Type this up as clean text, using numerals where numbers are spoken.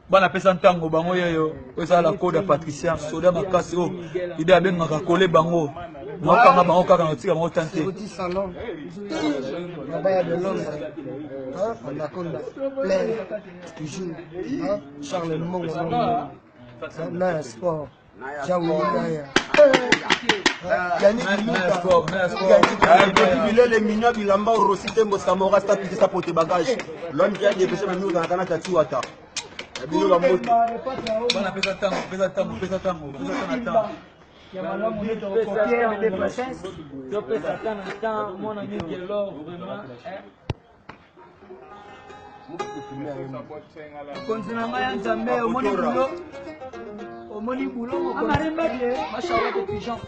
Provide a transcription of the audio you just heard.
Bana pesa ntango bango yeyo eza la code patricien soda makasi o ida bengaka kole bango ngokanga bango kaka na tika bango tante petit salon là-bas de Londres on a conda plein toujours Charles Mongo na sport les mignons bilamba rosité mosamora sta piti sa pote bagage l'homme qui a dépêché même nous en kana tatuata bana pesa tango continue à Nzambe au moni boulot machallah de pigeon